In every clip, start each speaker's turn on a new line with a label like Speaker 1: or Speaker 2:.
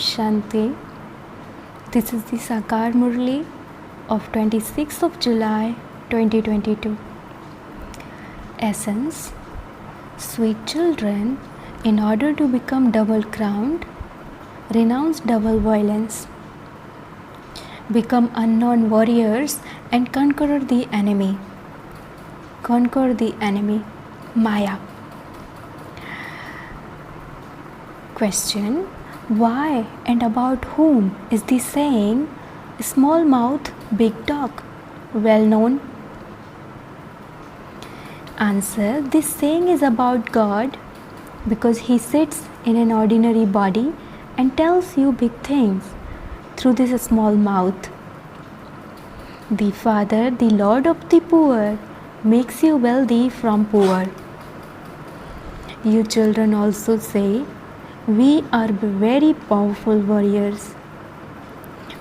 Speaker 1: Shanti. This is the Sakar Murli of 26th of July 2022. Essence. Sweet children, in order to become double crowned, renounce double violence. Become unknown warriors and conquer the enemy. Conquer the enemy. Maya. Question. Why and about whom is the saying small mouth, big talk well known? Answer. This saying is about God because He sits in an ordinary body and tells you big things through this small mouth. The Father, the Lord of the poor, makes you wealthy from poor. You children also say, we are very powerful warriors.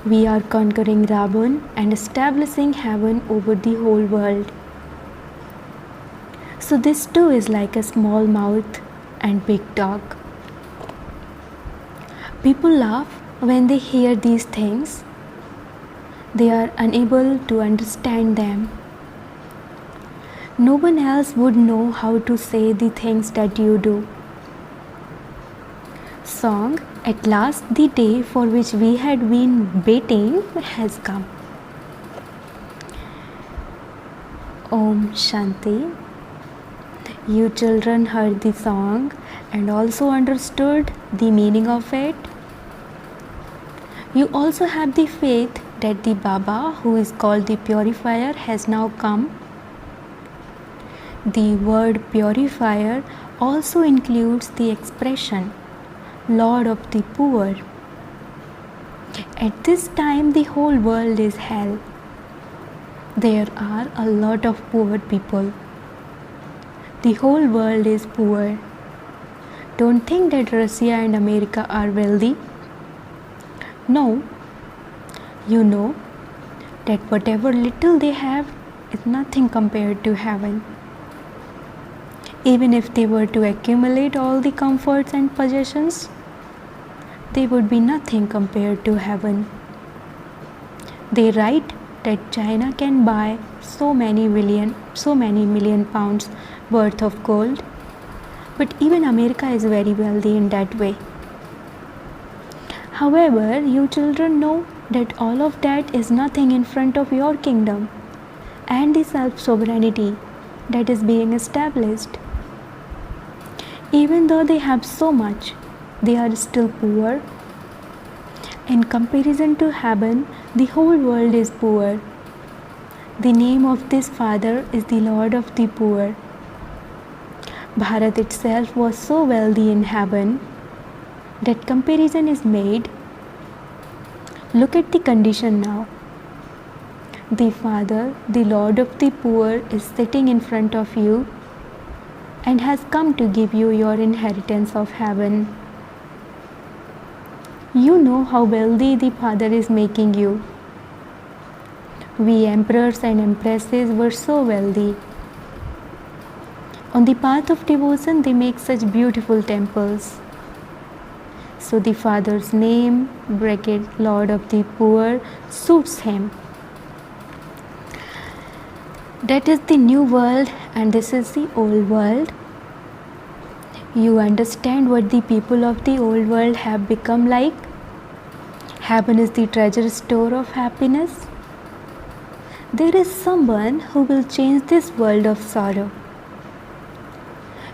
Speaker 1: We are conquering Ravan and establishing heaven over the whole world. So this too is like a small mouth and big talk. People laugh when they hear these things. They are unable to understand them. No one else would know how to say the things that you do. Song. At last the day for which we had been waiting has come. Om Shanti. You children heard the song and also understood the meaning of it. You also have the faith that the Baba, who is called the Purifier, has now come. The word purifier also includes the expression Lord of the poor. At this time, the whole world is hell. There are a lot of poor people. The whole world is poor. Don't think that Russia and America are wealthy. No. You know that whatever little they have is nothing compared to heaven. Even if they were to accumulate all the comforts and possessions, they would be nothing compared to heaven. They write that China can buy so many million pounds worth of gold, but even America is very wealthy in that way. However, you children know that all of that is nothing in front of your kingdom and the self-sovereignty that is being established. Even though they have so much, they are still poor. In comparison to heaven, the whole world is poor. The name of this Father is the Lord of the poor. Bharat itself was so wealthy in heaven that comparison is made. Look at the condition now. The Father, the Lord of the poor, is sitting in front of you and has come to give you your inheritance of heaven. You know how wealthy the Father is making you. We emperors and empresses were so wealthy. On the path of devotion, they make such beautiful temples. So the Father's name, Lord of the poor, suits him. That is the new world and this is the old world. You understand what the people of the old world have become like? Heaven is the treasure store of happiness. There is someone who will change this world of sorrow.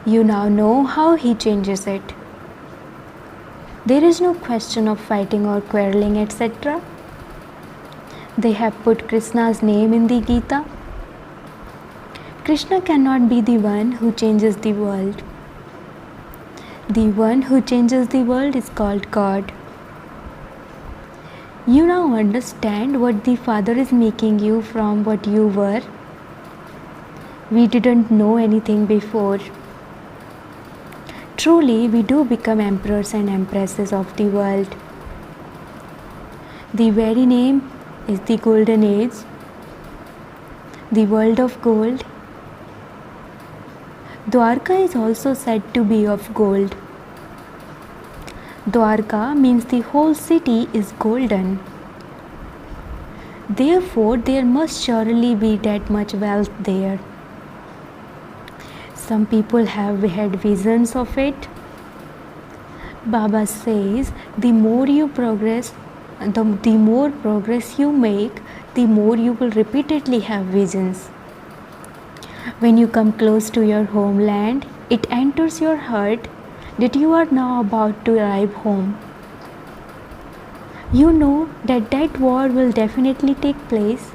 Speaker 1: You now know how he changes it. There is no question of fighting or quarreling, etc. They have put Krishna's name in the Gita. Krishna cannot be the one who changes the world. The one who changes the world is called God. You now understand what the Father is making you from what you were. We didn't know anything before. Truly, we do become emperors and empresses of the world. The very name is the golden age, the world of gold. Dwarka is also said to be of gold. Dwarka means the whole city is golden. Therefore, there must surely be that much wealth there. Some people have had visions of it. Baba says the more progress you make, the more you will repeatedly have visions. When you come close to your homeland, it enters your heart that you are now about to arrive home. You know that war will definitely take place,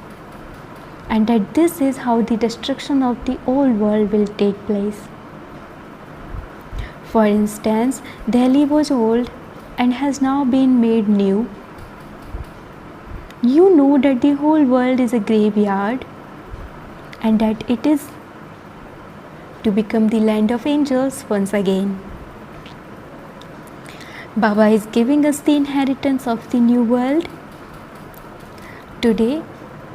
Speaker 1: and that this is how the destruction of the old world will take place. For instance, Delhi was old and has now been made new. You know that the whole world is a graveyard and that it is to become the land of angels once again. Baba is giving us the inheritance of the new world. Today,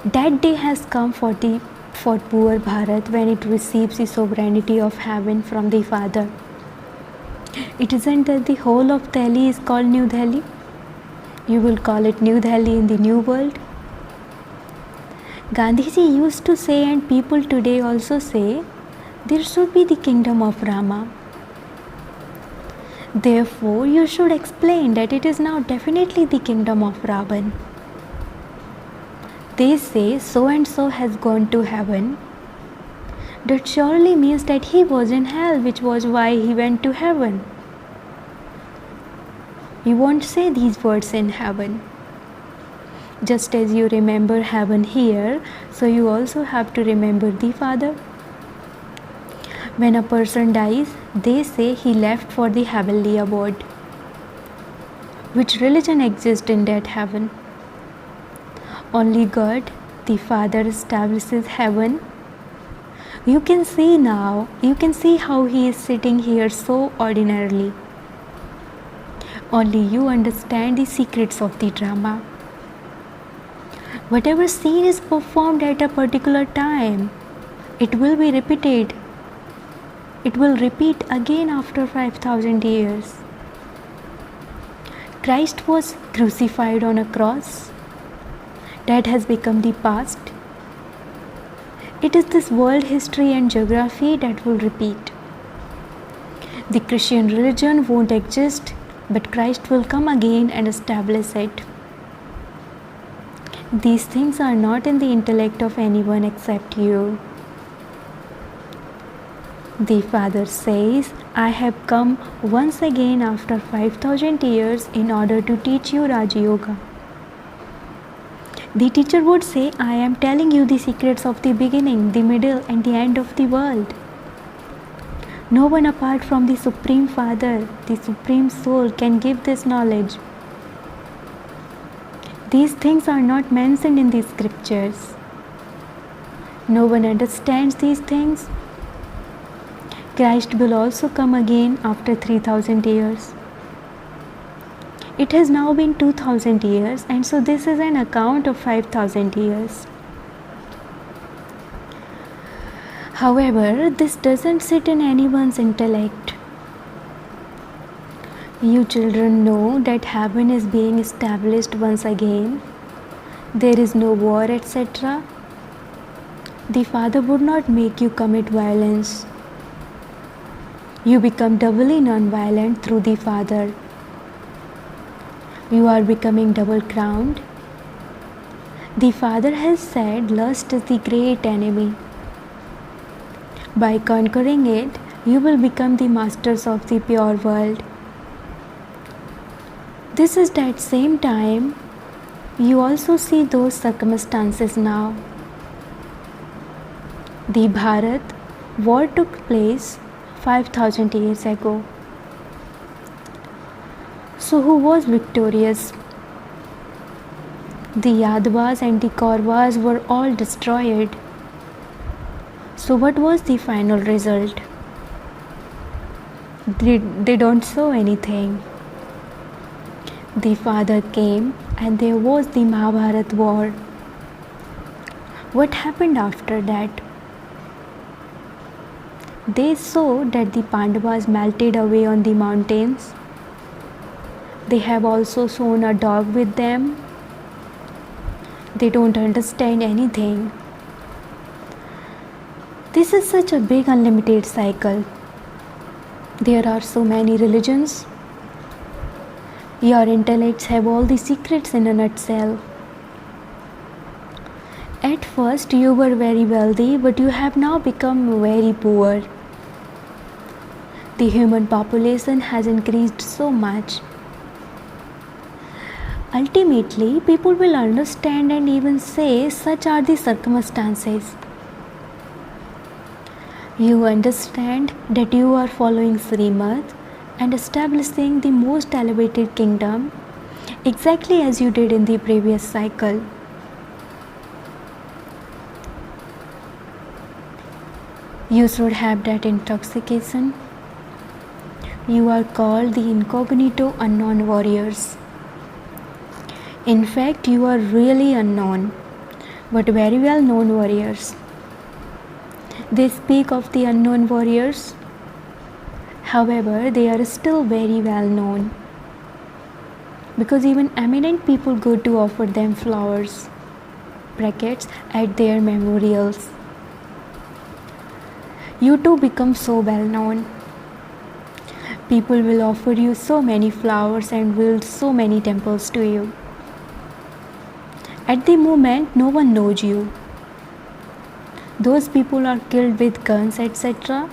Speaker 1: that day has come for poor Bharat when it receives the sovereignty of heaven from the Father. It isn't that the whole of Delhi is called New Delhi. You will call it New Delhi in the new world. Gandhiji used to say, and people today also say, there should be the kingdom of Rama. Therefore, you should explain that it is now definitely the kingdom of Ravan. They say so and so has gone to heaven. That surely means that he was in hell, which was why he went to heaven. You won't say these words in heaven. Just as you remember heaven here, so you also have to remember the Father. When a person dies, they say he left for the heavenly abode. Which religion exists in that heaven? Only God, the Father, establishes heaven. You can see how he is sitting here so ordinarily. Only you understand the secrets of the drama. Whatever scene is performed at a particular time, it will be repeated. It will repeat again after 5,000 years. Christ was crucified on a cross. That has become the past. It is this world history and geography that will repeat. The Christian religion won't exist, but Christ will come again and establish it. These things are not in the intellect of anyone except you. The Father says, I have come once again after 5,000 years in order to teach you Raja Yoga. The teacher would say, I am telling you the secrets of the beginning, the middle, and the end of the world. No one apart from the Supreme Father, the Supreme Soul, can give this knowledge. These things are not mentioned in the scriptures. No one understands these things. Christ will also come again after 3,000 years. It has now been 2,000 years, and so this is an account of 5,000 years. However, this doesn't sit in anyone's intellect. You children know that heaven is being established once again. There is no war, etc. The Father would not make you commit violence. You become doubly non-violent through the Father. You are becoming double-crowned. The Father has said lust is the great enemy. By conquering it, you will become the masters of the pure world. This is that same time you also see those circumstances now. The Bharat war took place 5,000 years ago. So who was victorious? The Yadavas and the Kauravas were all destroyed. So what was the final result? They don't show anything. The Father came and there was the Mahabharat war. What happened after that? They saw that the Pandavas melted away on the mountains. They have also shown a dog with them. They don't understand anything. This is such a big unlimited cycle. There are so many religions. Your intellects have all the secrets in a nutshell. At first you were very wealthy, but you have now become very poor. The human population has increased so much. Ultimately, people will understand and even say, such are the circumstances. You understand that you are following Srimad and establishing the most elevated kingdom exactly as you did in the previous cycle. You should have that intoxication. You are called the incognito unknown warriors. In fact, you are really unknown, but very well known warriors. They speak of the unknown warriors. However, they are still very well known, because even eminent people go to offer them flowers, brackets, at their memorials. You too become so well known. People will offer you so many flowers and build so many temples to you. At the moment, no one knows you. Those people are killed with guns, etc.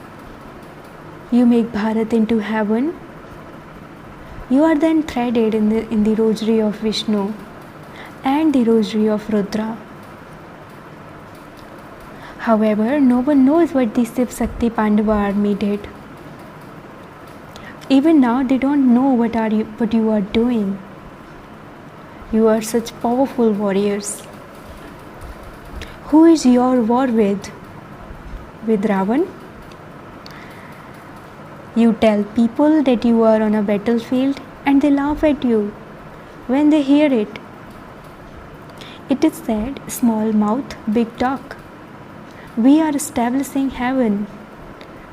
Speaker 1: You make Bharat into heaven. You are then threaded in the rosary of Vishnu and the rosary of Rudra. However, no one knows what the Shiv Shakti Pandava army did. Even now, they don't know what you are doing. You are such powerful warriors. Who is your war with? With Ravan? You tell people that you are on a battlefield and they laugh at you when they hear it. It is said, small mouth, big talk. We are establishing heaven.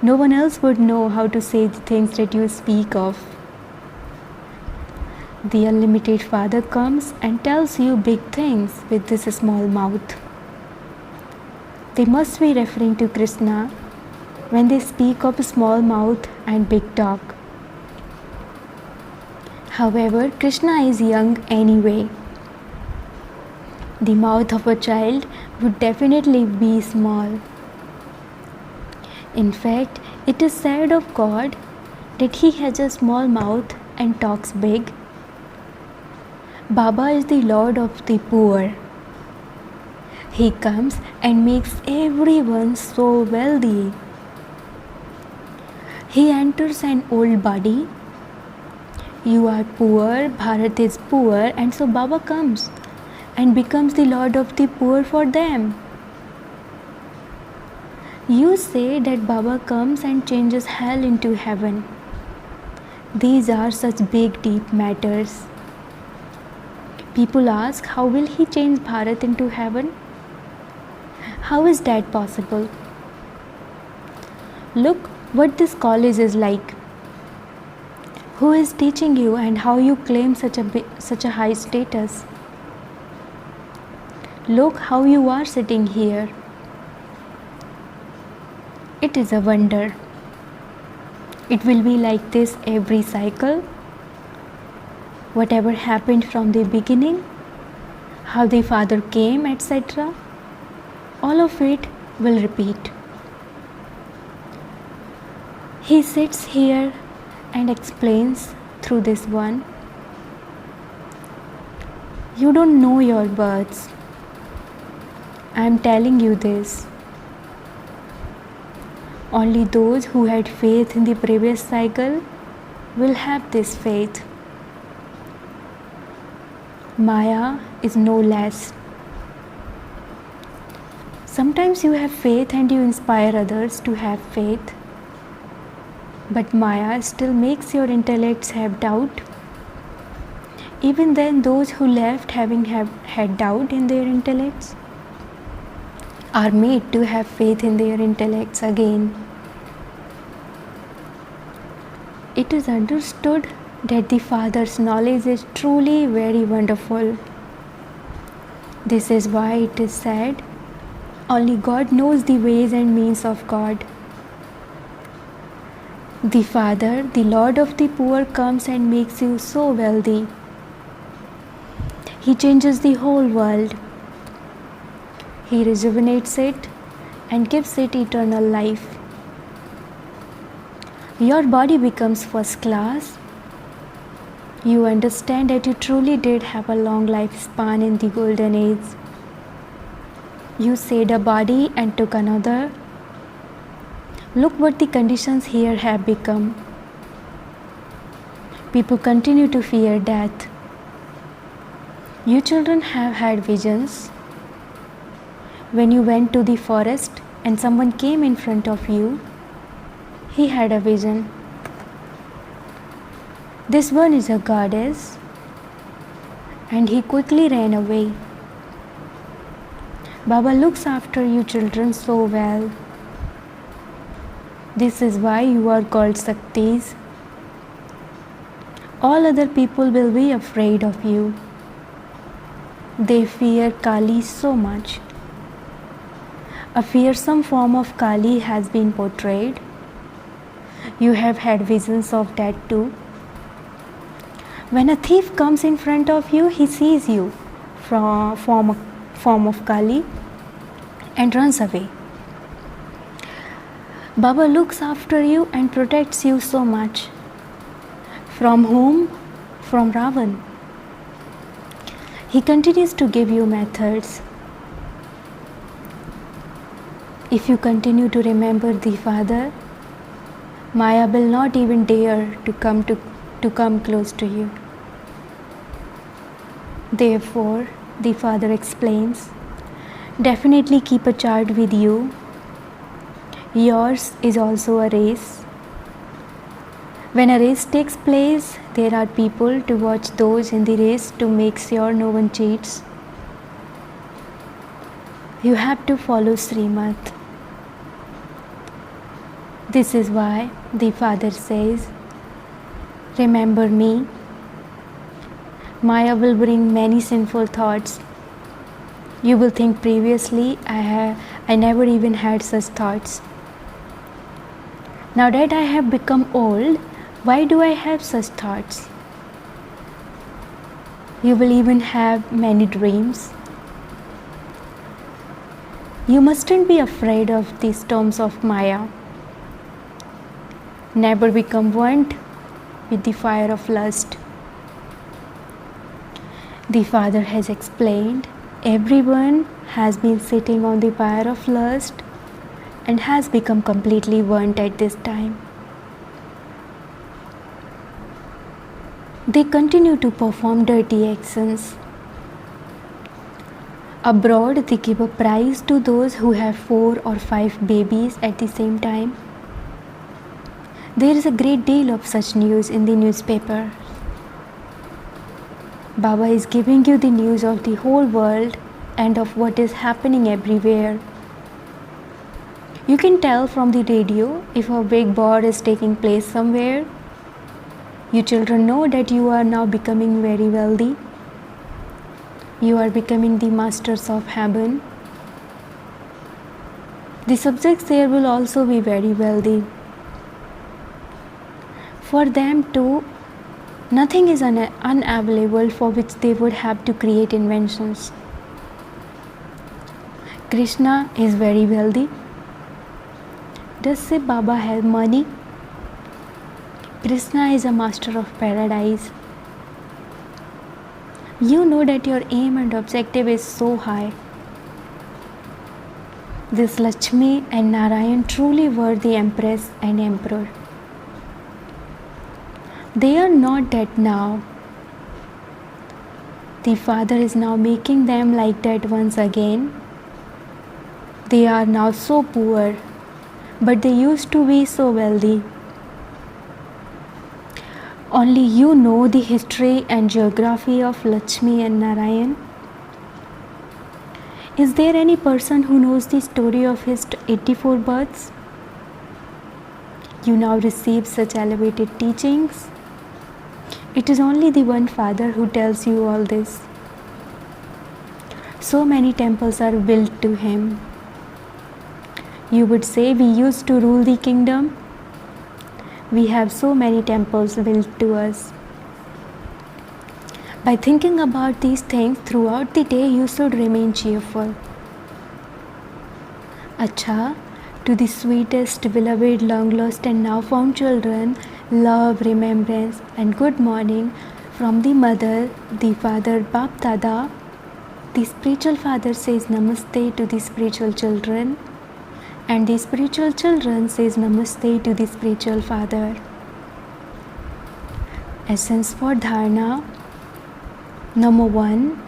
Speaker 1: No one else would know how to say the things that you speak of. The unlimited Father comes and tells you big things with this small mouth. They must be referring to Krishna when they speak of small mouth and big talk. However, Krishna is young anyway. The mouth of a child would definitely be small. In fact, it is said of God that He has a small mouth and talks big. Baba is the Lord of the poor. He comes and makes everyone so wealthy. He enters an old body. You are poor, Bharat is poor, and so Baba comes and becomes the Lord of the poor for them. You say that Baba comes and changes hell into heaven. These are such big, deep matters. People ask, how will he change Bharat into heaven? How is that possible? Look what this college is like. Who is teaching you and how you claim such a high status? Look how you are sitting here. It is a wonder. It will be like this every cycle. Whatever happened from the beginning, how the Father came, etc., all of it will repeat. He sits here and explains through this one. You don't know your births. I am telling you this. Only those who had faith in the previous cycle will have this faith. Maya is no less. Sometimes you have faith and you inspire others to have faith. But Maya still makes your intellects have doubt. Even then, those who left having had doubt in their intellects are made to have faith in their intellects again. It is understood that the Father's knowledge is truly very wonderful. This is why it is said, only God knows the ways and means of God. The Father, the Lord of the poor, comes and makes you so wealthy. He changes the whole world. He rejuvenates it and gives it eternal life. Your body becomes first class. You understand that you truly did have a long lifespan in the golden age. You saved a body and took another. Look what the conditions here have become. People continue to fear death. You children have had visions. When you went to the forest and someone came in front of you, he had a vision. This one is a goddess, and he quickly ran away. Baba looks after you children so well. This is why you are called Shaktis. All other people will be afraid of you. They fear Kali so much. A fearsome form of Kali has been portrayed. You have had visions of that too. When a thief comes in front of you, he sees you from form of Kali and runs away. Baba looks after you and protects you so much. From whom? From Ravan. He continues to give you methods. If you continue to remember the Father, Maya will not even dare to come close to you. Therefore, the Father explains, definitely keep a child with you. Yours is also a race. When a race takes place, there are people to watch those in the race to make sure no one cheats. You have to follow Srimad. This is why the Father says, remember me. Maya will bring many sinful thoughts. You will think previously, I never even had such thoughts. Now that I have become old, why do I have such thoughts? You will even have many dreams. You mustn't be afraid of the storms of Maya. Never become burnt with the fire of lust. The Father has explained, everyone has been sitting on the fire of lust and has become completely burnt at this time. They continue to perform dirty actions. Abroad, they give a prize to those who have 4 or 5 babies at the same time. There is a great deal of such news in the newspaper. Baba is giving you the news of the whole world and of what is happening everywhere. You can tell from the radio if a big war is taking place somewhere. You children know that you are now becoming very wealthy. You are becoming the masters of heaven. The subjects there will also be very wealthy. For them too, nothing is unavailable for which they would have to create inventions. Krishna is very wealthy. Does say Baba have money? Krishna is a master of paradise. You know that your aim and objective is so high. This Lakshmi and Narayan truly were the Empress and Emperor. They are not dead now. The Father is now making them like that once again. They are now so poor, but they used to be so wealthy. Only you know the history and geography of Lakshmi and Narayan. Is there any person who knows the story of his 84 births? You now receive such elevated teachings. It is only the one Father who tells you all this. So many temples are built to Him. You would say we used to rule the kingdom. We have so many temples built to us. By thinking about these things throughout the day, you should remain cheerful. Acha, to the sweetest, beloved, long lost and now found children, love, remembrance and good morning from the mother, the father, Bap Dada. The spiritual father says namaste to the spiritual children, and the spiritual children says namaste to the spiritual father. Essence for dharana. Number 1.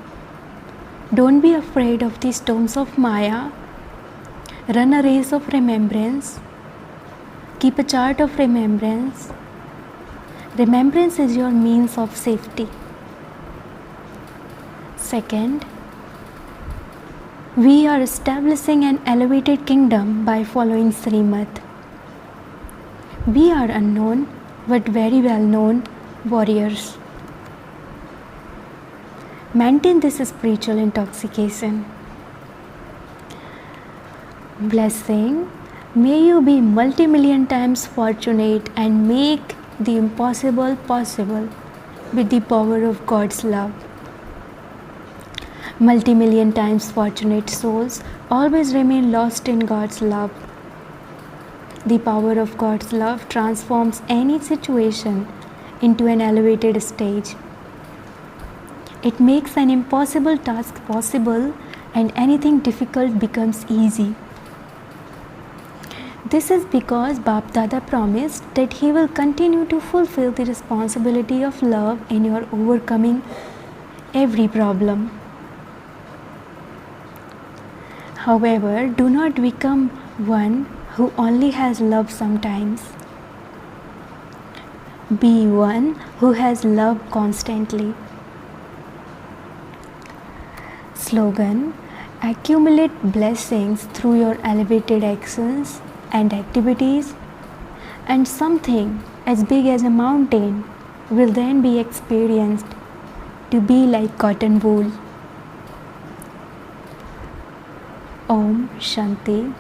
Speaker 1: Don't be afraid of the storms of Maya. Run a race of remembrance. Keep a chart of remembrance. Remembrance is your means of safety. Second, we are establishing an elevated kingdom by following Srimad. We are unknown but very well known warriors. Maintain this spiritual intoxication. Blessing, may you be multi-million times fortunate and make the impossible possible with the power of God's love. Multi-million times fortunate souls always remain lost in God's love. The power of God's love transforms any situation into an elevated stage. It makes an impossible task possible and anything difficult becomes easy. This is because Bap Dada promised that he will continue to fulfill the responsibility of love in your overcoming every problem. However, do not become one who only has love sometimes. Be one who has love constantly. Slogan: accumulate blessings through your elevated actions and activities, and something as big as a mountain will then be experienced to be like cotton wool. Om Shanti.